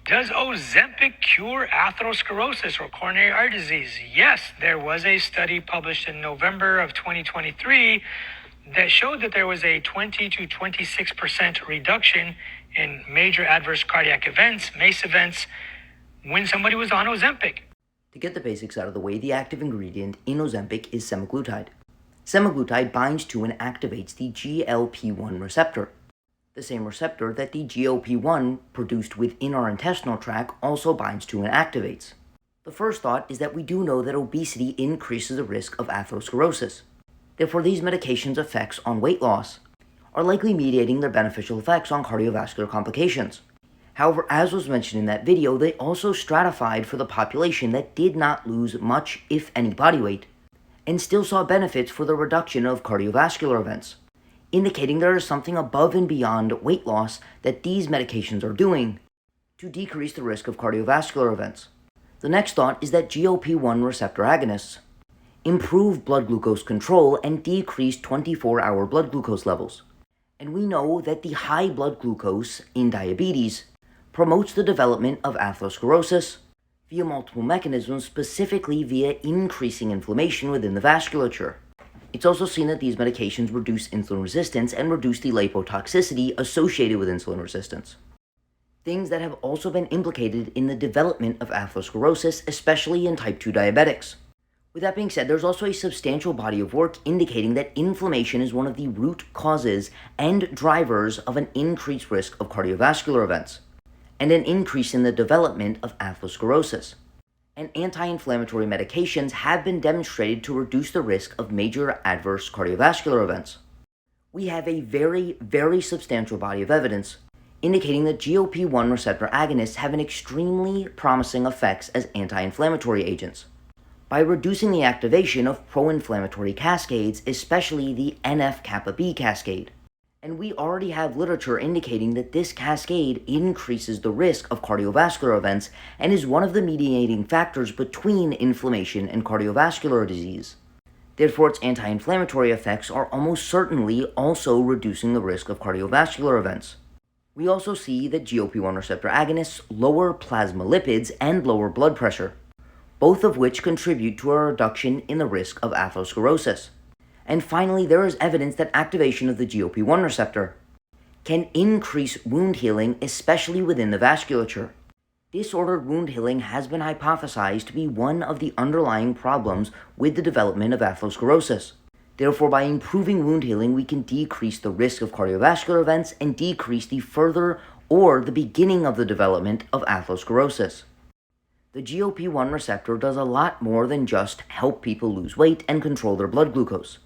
Does Ozempic cure atherosclerosis or coronary artery disease? Yes, there was a study published in November of 2023 that showed that there was a 20 to 26% reduction in major adverse cardiac events, MACE events, when somebody was on Ozempic. To get the basics out of the way, the active ingredient in Ozempic is semaglutide. Semaglutide binds to and activates the GLP-1 receptor, the same receptor that the GLP-1 produced within our intestinal tract also binds to and activates. The first thought is that we do know that obesity increases the risk of atherosclerosis. Therefore, these medications' effects on weight loss are likely mediating their beneficial effects on cardiovascular complications. However, as was mentioned in that video, they also stratified for the population that did not lose much, if any, body weight, and still saw benefits for the reduction of cardiovascular events, indicating there is something above and beyond weight loss that these medications are doing to decrease the risk of cardiovascular events. The next thought is that GLP-1 receptor agonists improve blood glucose control and decrease 24-hour blood glucose levels. And we know that the high blood glucose in diabetes promotes the development of atherosclerosis via multiple mechanisms, specifically via increasing inflammation within the vasculature. It's also seen that these medications reduce insulin resistance and reduce the lipotoxicity associated with insulin resistance, things that have also been implicated in the development of atherosclerosis, especially in type 2 diabetics. With that being said, there's also a substantial body of work indicating that inflammation is one of the root causes and drivers of an increased risk of cardiovascular events, and an increase in the development of atherosclerosis. And anti-inflammatory medications have been demonstrated to reduce the risk of major adverse cardiovascular events. We have a very, very substantial body of evidence indicating that GLP-1 receptor agonists have an extremely promising effects as anti-inflammatory agents by reducing the activation of pro-inflammatory cascades, especially the NF-kappa B cascade. And we already have literature indicating that this cascade increases the risk of cardiovascular events and is one of the mediating factors between inflammation and cardiovascular disease. Therefore, its anti-inflammatory effects are almost certainly also reducing the risk of cardiovascular events. We also see that GLP-1 receptor agonists lower plasma lipids and lower blood pressure, both of which contribute to a reduction in the risk of atherosclerosis. And finally, there is evidence that activation of the GLP-1 receptor can increase wound healing, especially within the vasculature. Disordered wound healing has been hypothesized to be one of the underlying problems with the development of atherosclerosis. Therefore, by improving wound healing, we can decrease the risk of cardiovascular events and decrease the further or the beginning of the development of atherosclerosis. The GLP-1 receptor does a lot more than just help people lose weight and control their blood glucose.